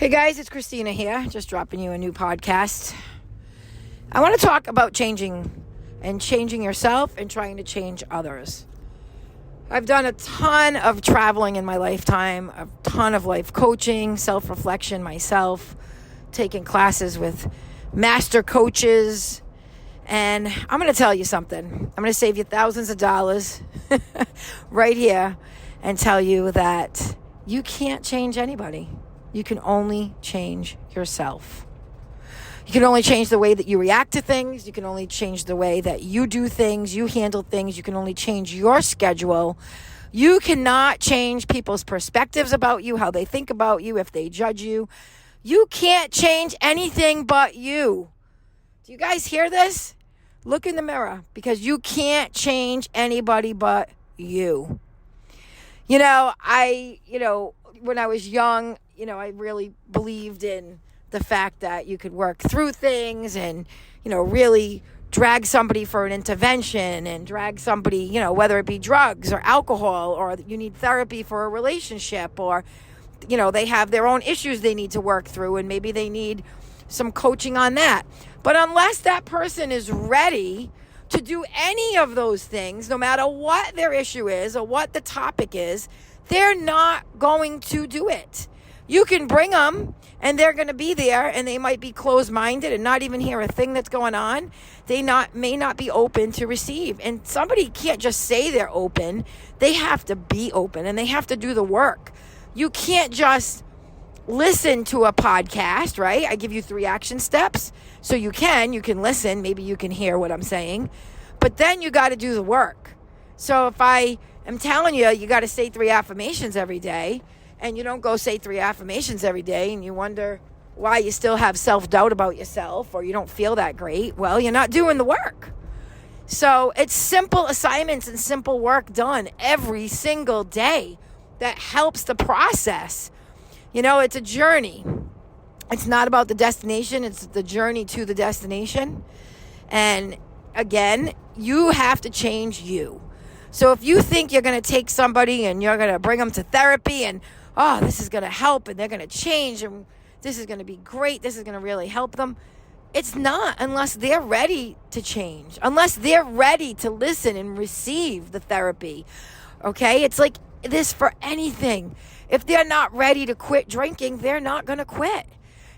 Hey guys, it's Christina here, just dropping you a new podcast. I want to talk about changing yourself and trying to change others. I've done a ton of traveling in my lifetime, a ton of life coaching, self-reflection myself, taking classes with master coaches, and I'm going to tell you something. I'm going to save you thousands of dollars right here and tell you that you can't change anybody. You can only change yourself. You can only change the way that you react to things. You can only change the way that you do things, you handle things. You can only change your schedule. You cannot change people's perspectives about you, how they think about you, if they judge you. You can't change anything but you. Do you guys hear this? Look in the mirror, because you can't change anybody but you. When I was young, I really believed in the fact that you could work through things and, really drag somebody for an intervention and drag somebody, whether it be drugs or alcohol, or you need therapy for a relationship, or, they have their own issues they need to work through and maybe they need some coaching on that. But unless that person is ready to do any of those things, no matter what their issue is or what the topic is, they're not going to do it. You can bring them and they're going to be there, and they might be closed-minded and not even hear a thing that's going on. They may not be open to receive. And somebody can't just say they're open. They have to be open, and they have to do the work. You can't just listen to a podcast, right? I give you 3 action steps. So you can listen. Maybe you can hear what I'm saying. But then you got to do the work. So if I am telling you, you got to say 3 affirmations every day, and you don't go say 3 affirmations every day, and you wonder why you still have self-doubt about yourself, or you don't feel that great, well, you're not doing the work. So it's simple assignments and simple work done every single day that helps the process. It's a journey. It's not about the destination. It's the journey to the destination. And again, you have to change you. So if you think you're going to take somebody and you're going to bring them to therapy and, this is going to help and they're going to change and this is going to be great, this is going to really help them, it's not, unless they're ready to change, unless they're ready to listen and receive the therapy. Okay? It's like this for anything. If they're not ready to quit drinking, they're not going to quit.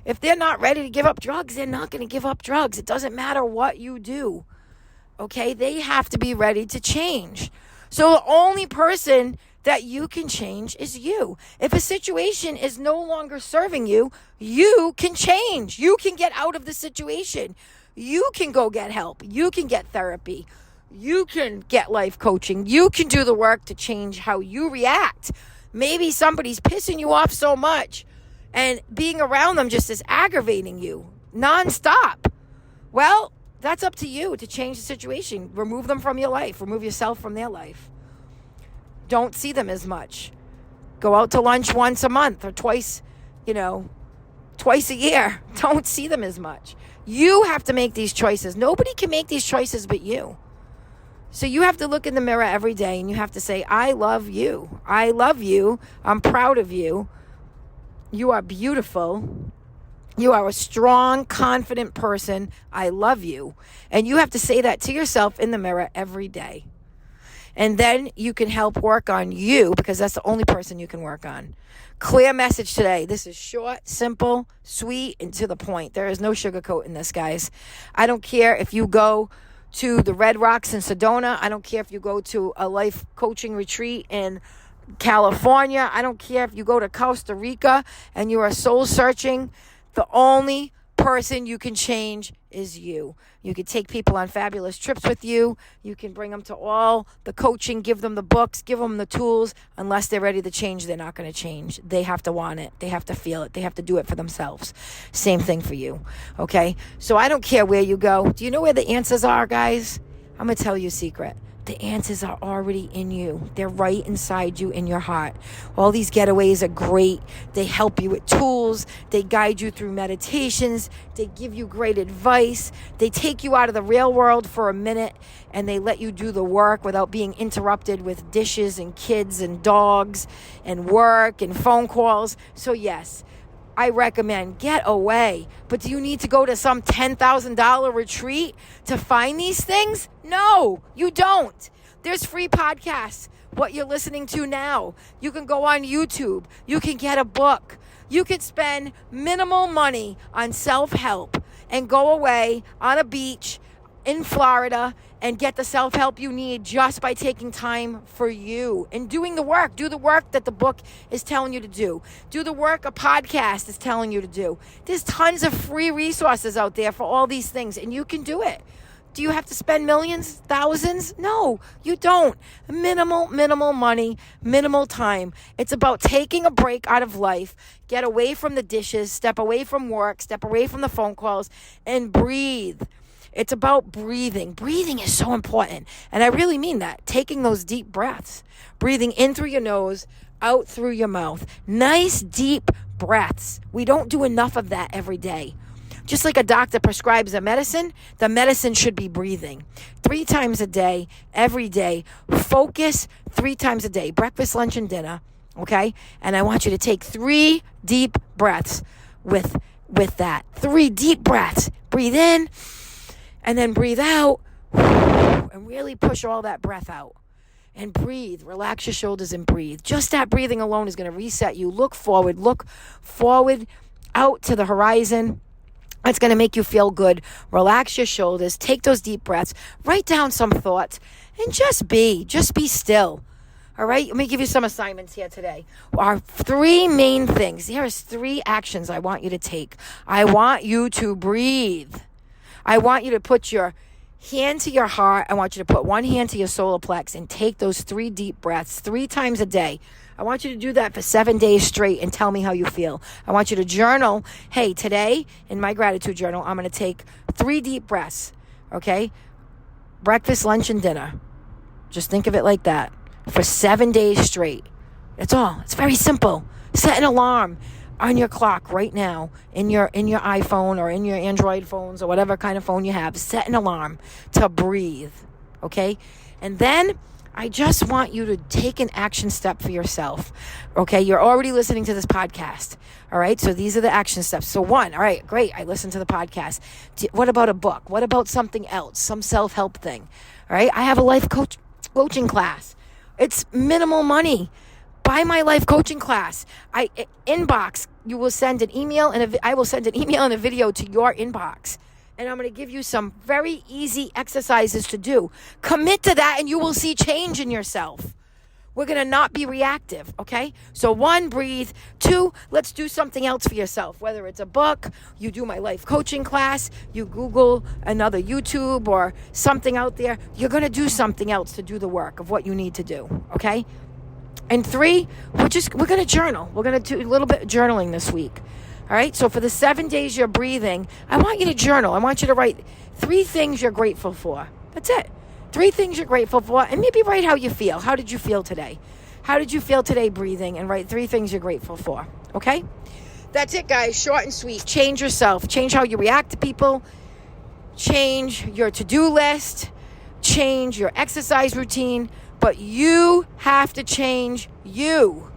If they're not ready to give up drugs, they're not going to give up drugs. It doesn't matter what you do. Okay? They have to be ready to change. So the only person that you can change is you. If a situation is no longer serving you, you can change. You can get out of the situation. You can go get help. You can get therapy. You can get life coaching. You can do the work to change how you react. Maybe somebody's pissing you off so much and being around them just is aggravating you nonstop. Well, that's up to you to change the situation. Remove them from your life. Remove yourself from their life. Don't see them as much. Go out to lunch once a month or twice a year. Don't see them as much. You have to make these choices. Nobody can make these choices but you. So you have to look in the mirror every day and you have to say, I love you. I love you. I'm proud of you. You are beautiful. You are a strong, confident person. I love you. And you have to say that to yourself in the mirror every day. And then you can help work on you, because that's the only person you can work on. Clear message today. This is short, simple, sweet, and to the point. There is no sugarcoat in this, guys. I don't care if you go to the Red Rocks in Sedona. I don't care if you go to a life coaching retreat in California. I don't care if you go to Costa Rica and you are soul searching. The only person you can change is you. You can take people on fabulous trips with you. You can bring them to all the coaching, give them the books, give them the tools. Unless they're ready to change, they're not going to change. They have to want it. They have to feel it. They have to do it for themselves. Same thing for you. Okay? So I don't care where you go. Do you know where the answers are, guys? I'm going to tell you a secret. The answers are already in you. They're right inside you in your heart. All these getaways are great. They help you with tools. They guide you through meditations. They give you great advice. They take you out of the real world for a minute and they let you do the work without being interrupted with dishes and kids and dogs and work and phone calls. So yes, I recommend get away. But do you need to go to some $10,000 retreat to find these things? No, you don't. There's free podcasts. What you're listening to now. You can go on YouTube. You can get a book. You could spend minimal money on self-help and go away on a beach in Florida and get the self-help you need just by taking time for you and doing the work. Do the work that the book is telling you to do. Do the work a podcast is telling you to do. There's tons of free resources out there for all these things, and you can do it. Do you have to spend millions, thousands? No, you don't. Minimal money, minimal time. It's about taking a break out of life, get away from the dishes, step away from work, step away from the phone calls, and breathe. It's about breathing. Breathing is so important. And I really mean that. Taking those deep breaths. Breathing in through your nose, out through your mouth. Nice, deep breaths. We don't do enough of that every day. Just like a doctor prescribes a medicine, the medicine should be breathing. 3 times a day, every day. Focus 3 times a day. Breakfast, lunch, and dinner. Okay? And I want you to take 3 deep breaths with that. 3 deep breaths. Breathe in. And then breathe out and really push all that breath out. And breathe. Relax your shoulders and breathe. Just that breathing alone is going to reset you. Look forward out to the horizon. It's going to make you feel good. Relax your shoulders. Take those deep breaths. Write down some thoughts and just be still. All right? Let me give you some assignments here today. Our 3 main things. Here's 3 actions I want you to take. I want you to breathe. I want you to put your hand to your heart. I want you to put one hand to your solar plex and take those 3 deep breaths 3 times a day. I want you to do that for 7 days straight and tell me how you feel. I want you to journal. Hey, today in my gratitude journal, I'm going to take 3 deep breaths. Okay? Breakfast, lunch, and dinner. Just think of it like that for 7 days straight. That's all. It's very simple. Set an alarm on your clock right now in your iPhone or in your Android phones or whatever kind of phone you have. Set an alarm to breathe, okay? And then I just want you to take an action step for yourself, okay? You're already listening to this podcast, all right? So these are the action steps. So 1, all right, great, I listened to the podcast. What about a book? What about something else, some self-help thing, all right? I have a life coaching class. It's minimal money. Buy my life coaching class. You will send an email and I will send an email and a video to your inbox. And I'm going to give you some very easy exercises to do. Commit to that and you will see change in yourself. We're going to not be reactive, okay? So 1, breathe. 2, let's do something else for yourself. Whether it's a book, you do my life coaching class, you Google another YouTube or something out there. You're going to do something else to do the work of what you need to do, okay? And 3, we're going to journal. We're going to do a little bit of journaling this week. All right? So for the 7 days you're breathing, I want you to journal. I want you to write 3 things you're grateful for. That's it. 3 things you're grateful for. And maybe write how you feel. How did you feel today? How did you feel today breathing? And write 3 things you're grateful for. Okay? That's it, guys. Short and sweet. Change yourself. Change how you react to people. Change your to-do list. Change your exercise routine. But you have to change you.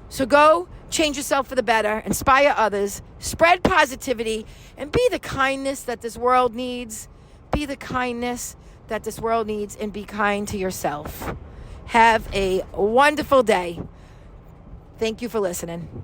So go change yourself for the better, inspire others, spread positivity, and be the kindness that this world needs. Be the kindness that this world needs and be kind to yourself. Have a wonderful day. Thank you for listening.